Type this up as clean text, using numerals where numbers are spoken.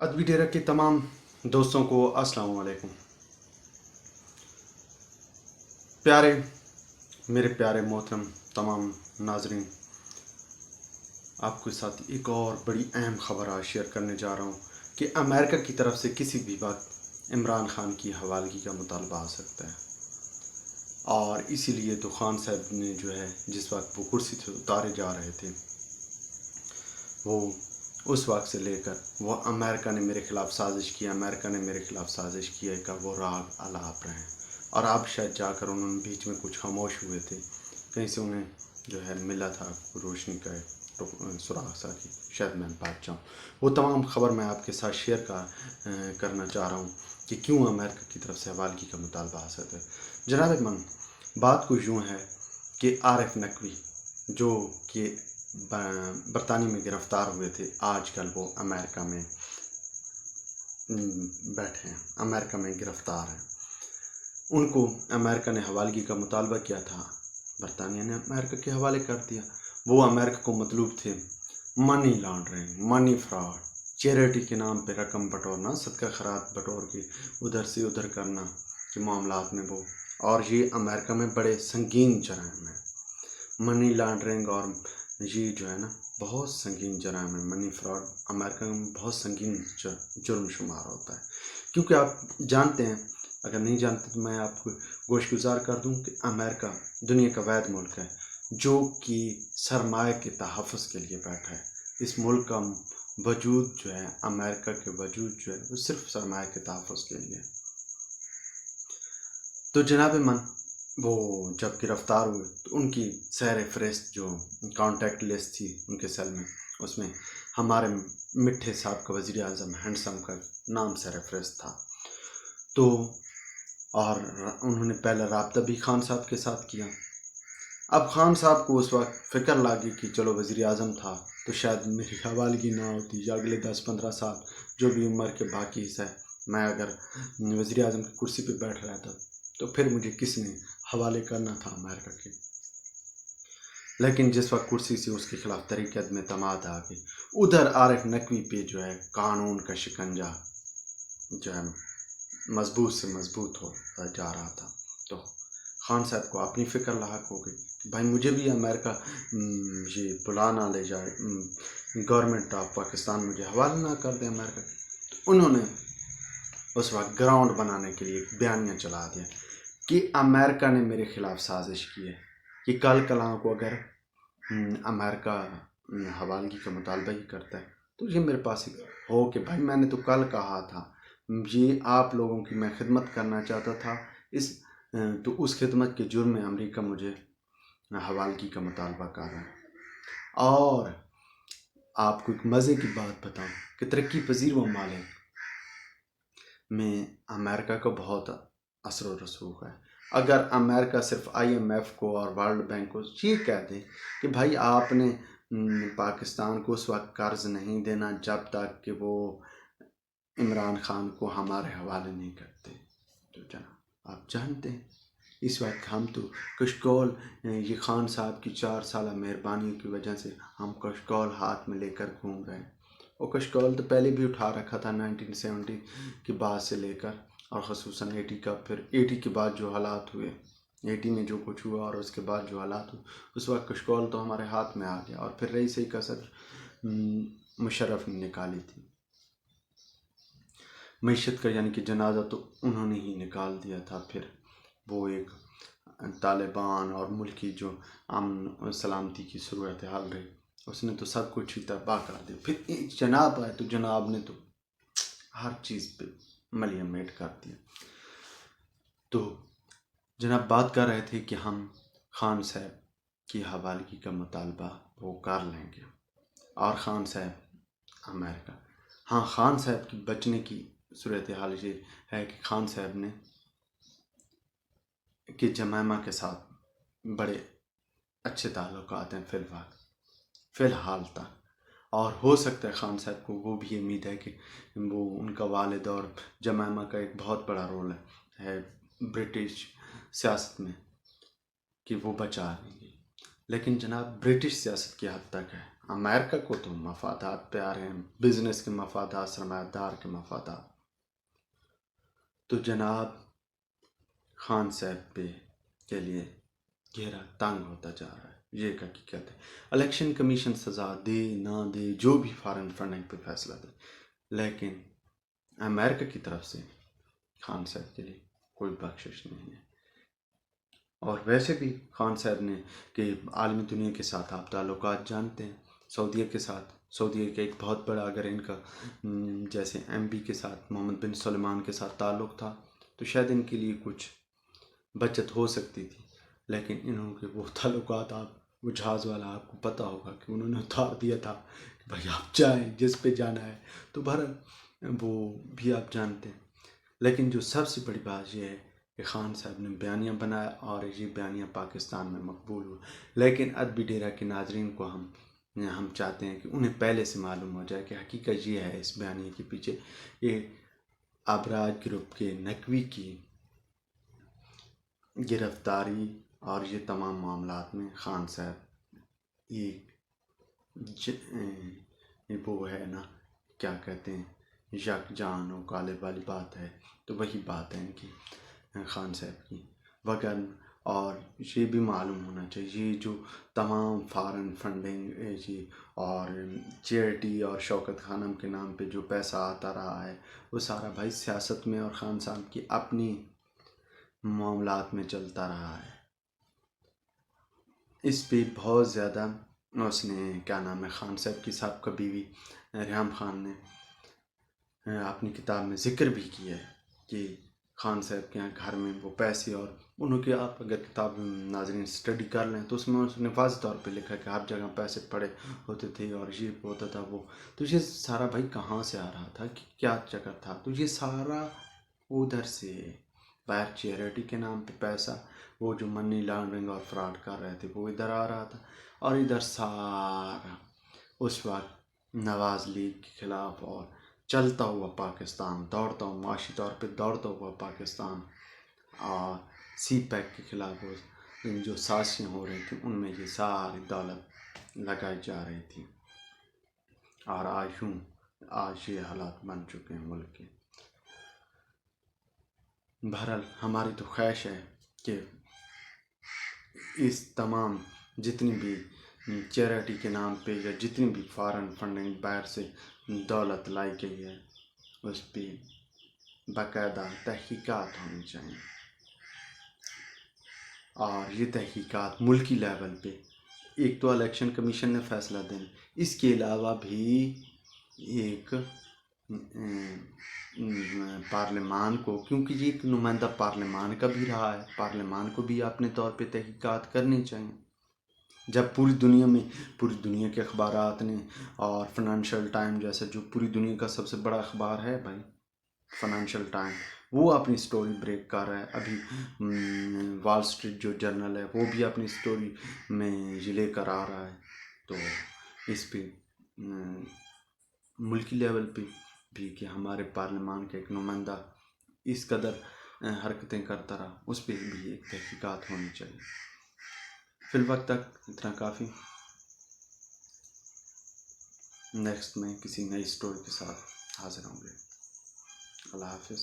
ادبی ڈیرہ کے تمام دوستوں کو السلام علیکم۔ میرے پیارے محترم تمام ناظرین، آپ کے ساتھ ایک اور بڑی اہم خبر آج شیئر کرنے جا رہا ہوں کہ امریکہ کی طرف سے کسی بھی وقت عمران خان کی حوالگی کا مطالبہ آ سکتا ہے، اور اسی لیے تو خان صاحب نے جو ہے جس وقت وہ کرسی سے اتارے جا رہے تھے، وہ اس وقت سے لے کر وہ امریکہ نے میرے خلاف سازش کی ہے کہ وہ راگ الاپ رہے ہیں، اور اب شاید جا کر انہوں نے بیچ میں کچھ خاموش ہوئے تھے، کہیں سے انہیں جو ہے ملا تھا روشنی کا سراغ سا کہ شاید میں بات جاؤں۔ وہ تمام خبر میں آپ کے ساتھ شیئر کرنا چاہ رہا ہوں کہ کیوں امریکہ کی طرف سے حوالگی کا مطالبہ آ سکتا ہے۔ جناب من، بات کچھ یوں ہے کہ عارف نقوی جو کہ برطانیہ میں گرفتار ہوئے تھے، آج کل وہ امریکہ میں بیٹھے ہیں، امریکہ میں گرفتار ہیں۔ ان کو امریکہ نے حوالگی کا مطالبہ کیا تھا، برطانیہ نے امریکہ کے حوالے کر دیا۔ وہ امریکہ کو مطلوب تھے منی لانڈرنگ، منی فراڈ، چیریٹی کے نام پہ رقم بٹورنا، صدقہ خیرات بٹور کے ادھر سے ادھر کرنا کے معاملات میں وہ، اور یہ امریکہ میں بڑے سنگین جرائم ہیں۔ منی لانڈرنگ اور یہ جو ہے نا بہت سنگین جرائم ہے۔ منی فراڈ امریکہ میں بہت سنگین جرم شمار ہوتا ہے، کیونکہ آپ جانتے ہیں، اگر نہیں جانتے تو میں آپ کو گوش گزار کر دوں کہ امریکہ دنیا کا واحد ملک ہے جو کہ سرمایہ کے تحفظ کے لیے بیٹھا ہے۔ اس ملک کا وجود جو ہے، امریکہ کے وجود جو ہے، وہ صرف سرمایہ کے تحفظ کے لیے۔ تو جناب من، وہ جب گرفتار ہوئے تو ان کی سیر فہرست جو کانٹیکٹ لسٹ تھی ان کے سیل میں، اس میں ہمارے مٹھے صاحب کا، وزیر اعظم ہینڈسم کا نام سیر فہرست تھا۔ تو اور انہوں نے پہلا رابطہ بھی خان صاحب کے ساتھ کیا۔ اب خان صاحب کو اس وقت فکر لگی کہ چلو وزیر اعظم تھا تو شاید میری حوالگی نہ ہوتی، یا اگلے 10-15 سال جو بھی عمر کے باقی حصہ ہے، میں اگر وزیر اعظم کی کرسی پہ بیٹھ رہا تھا تو پھر مجھے کس نے حوالے کرنا تھا امریکہ کے۔ لیکن جس وقت کرسی سے اس کے خلاف تحریک عدم اعتماد آ گئی، ادھر عارف نقوی پہ جو ہے قانون کا شکنجہ جو ہے مضبوط سے مضبوط ہو جا رہا تھا، تو خان صاحب کو اپنی فکر لاحق ہو گئی کہ بھائی مجھے بھی امریکہ یہ بلا نہ لے جائے، گورنمنٹ آف پاکستان مجھے حوالہ نہ کر دے امریکہ کے۔ تو انہوں نے اس وقت گراؤنڈ بنانے کے لیے ایک بیانیہ چلا دیا کہ امریکہ نے میرے خلاف سازش کی ہے، کہ کل کلاں کو اگر امریکہ حوالگی کا مطالبہ ہی کرتا ہے تو یہ میرے پاس ہو کہ بھائی میں نے تو کل کہا تھا، یہ آپ لوگوں کی میں خدمت کرنا چاہتا تھا، تو اس خدمت کے جرم میں امریکہ مجھے حوالگی کا مطالبہ کر رہا ہے۔ اور آپ کو ایک مزے کی بات بتاؤں کہ ترقی پذیر ممالک میں امریکہ کا بہت اثر و رسوخ ہے۔ اگر امریکہ صرف IMF کو اور ورلڈ بینک کو یہ کہہ دے کہ بھائی آپ نے پاکستان کو اس وقت قرض نہیں دینا جب تک کہ وہ عمران خان کو ہمارے حوالے نہیں کرتے، تو جناب آپ جانتے ہیں اس وقت ہم تو کشکول، یہ خان صاحب کی 4 سالہ مہربانی کی وجہ سے ہم کشکول ہاتھ میں لے کر گھوم رہے ہیں۔ وہ کشکول تو پہلے بھی اٹھا رکھا تھا 1970 کے بعد سے لے کر، اور خصوصاً 80 کا، پھر 80 کے بعد جو حالات ہوئے، 80 میں جو کچھ ہوا اور اس کے بعد جو حالات ہوئے، اس وقت کشکول تو ہمارے ہاتھ میں آ گیا، اور پھر رئیس صدر مشرف نے نکالی تھی معیشت کا، یعنی کہ جنازہ تو انہوں نے ہی نکال دیا تھا۔ پھر وہ ایک طالبان اور ملک کی جو امن سلامتی کی صورتحال رہی، اس نے تو سب کچھ ہی تباہ کر دیا۔ پھر ایک جناب آئے تو جناب نے تو ہر چیز پہ ملیا میٹ کر دیا۔ تو جناب بات کر رہے تھے کہ ہم خان صاحب کی حوالگی کا مطالبہ وہ کر لیں گے، اور خان صاحب امریکہ، ہاں خان صاحب کی بچنے کی صورتحال یہ ہے کہ خان صاحب نے کہ جمائمہ کے ساتھ بڑے اچھے تعلقات ہیں فی الحال تک، اور ہو سکتا ہے خان صاحب کو وہ بھی امید ہے کہ وہ ان کا والد اور جمائمہ کا ایک بہت بڑا رول ہے برٹش سیاست میں کہ وہ بچا لیں گے، لیکن جناب برٹش سیاست کی حد تک ہے، امریکہ کو تو مفادات پیار ہیں، بزنس کے مفادات، سرمایہ دار کے مفادات. تو جناب خان صاحب پہ کے لیے گہرا تنگ ہوتا جا رہا ہے، یہ ایک حقیقت ہے. الیکشن کمیشن سزا دے نہ دے، جو بھی فارن فنڈنگ پہ فیصلہ دے، لیکن امریکہ کی طرف سے خان صاحب کے لیے کوئی بخشش نہیں ہے. اور ویسے بھی خان صاحب نے کہ عالمی دنیا کے ساتھ آپ تعلقات جانتے ہیں، سعودیہ کے ساتھ، سعودیہ کا ایک بہت بڑا، اگر ان کا جیسے ایم پی کے ساتھ محمد بن سلمان کے ساتھ تعلق تھا تو شاید ان کے لیے کچھ بچت ہو سکتی تھی، لیکن انہوں کے وہ تعلقات، وہ جہاز والا آپ کو پتہ ہوگا کہ انہوں نے اتار دیا تھا کہ بھائی آپ جائیں جس پہ جانا ہے. تو بہرحال وہ بھی آپ جانتے ہیں. لیکن جو سب سے بڑی بات یہ ہے کہ خان صاحب نے بیانیہ بنایا اور یہ بیانیہ پاکستان میں مقبول ہوا، لیکن ادبی ڈیرا کے ناظرین کو ہم چاہتے ہیں کہ انہیں پہلے سے معلوم ہو جائے کہ حقیقت یہ ہے اس بیانیے کے پیچھے. یہ ابراج گروپ کے نقوی کی گرفتاری اور یہ تمام معاملات میں خان صاحب وہ ہے نا، کیا کہتے ہیں، یک جان و غالب والی بات ہے. تو وہی بات ہے ان کی، خان صاحب کی وغیرہ. اور یہ بھی معلوم ہونا چاہیے، یہ جو تمام فارن فنڈنگ اور چیریٹی اور شوکت خانم کے نام پہ جو پیسہ آتا رہا ہے، وہ سارا بھائی سیاست میں اور خان صاحب کی اپنی معاملات میں چلتا رہا ہے. اس پہ بہت زیادہ اس نے کیا نام ہے، خان صاحب کی سابقہ بیوی ریحام خان نے اپنی کتاب میں ذکر بھی کیا ہے کہ خان صاحب کے یہاں گھر میں وہ پیسے، اور انہوں کے آپ اگر کتاب ناظرین اسٹڈی کر لیں تو اس میں اس نے واضح طور پہ لکھا کہ ہر جگہ پیسے پڑے ہوتے تھے اور یہ ہوتا تھا وہ. تو یہ سارا بھائی کہاں سے آ رہا تھا، کہ کیا چکر تھا؟ تو یہ سارا ادھر سے باہر چیریٹی کے نام پہ پیسہ، وہ جو منی لانڈرنگ اور فراڈ کر رہے تھے وہ ادھر آ رہا تھا. اور ادھر سارا اس وقت نواز لیگ کے خلاف اور چلتا ہوا پاکستان، دوڑتا ہوا معاشی طور پہ دوڑتا ہوا پاکستان، اور سی پیک کے خلاف جو سازشیں ہو رہی تھیں ان میں یہ ساری دولت لگائی جا رہی تھی. اور آج یہ حالات بن چکے ہیں ملک کے. بہرحال ہماری تو خواہش ہے کہ اس تمام جتنی بھی چیریٹی کے نام پہ یا جتنی بھی فارن فنڈنگ باہر سے دولت لائی گئی ہے اس پہ باقاعدہ تحقیقات ہونی چاہیے، اور یہ تحقیقات ملکی لیول پہ، ایک تو الیکشن کمیشن نے فیصلہ دینا، اس کے علاوہ بھی ایک پارلیمان کو، کیونکہ یہ ایک نمائندہ پارلیمان کا بھی رہا ہے، پارلیمان کو بھی اپنے طور پہ تحقیقات کرنی چاہیے. جب پوری دنیا کے اخبارات نے، اور فنانشل ٹائم جیسا جو پوری دنیا کا سب سے بڑا اخبار ہے بھائی فنانشل ٹائم، وہ اپنی سٹوری بریک کر رہا ہے. ابھی وال سٹریٹ جو جرنل ہے وہ بھی اپنی سٹوری میں یہ لے کر آ رہا ہے. تو اس پہ ملکی لیول پہ بھی کہ ہمارے پارلیمان کا ایک نمائندہ اس قدر حرکتیں کرتا رہا، اس پہ بھی ایک تحقیقات ہونی چاہیے. فی الوقت تک اتنا کافی. نیکسٹ میں کسی نئی سٹوری کے ساتھ حاضر ہوں گے. اللہ حافظ.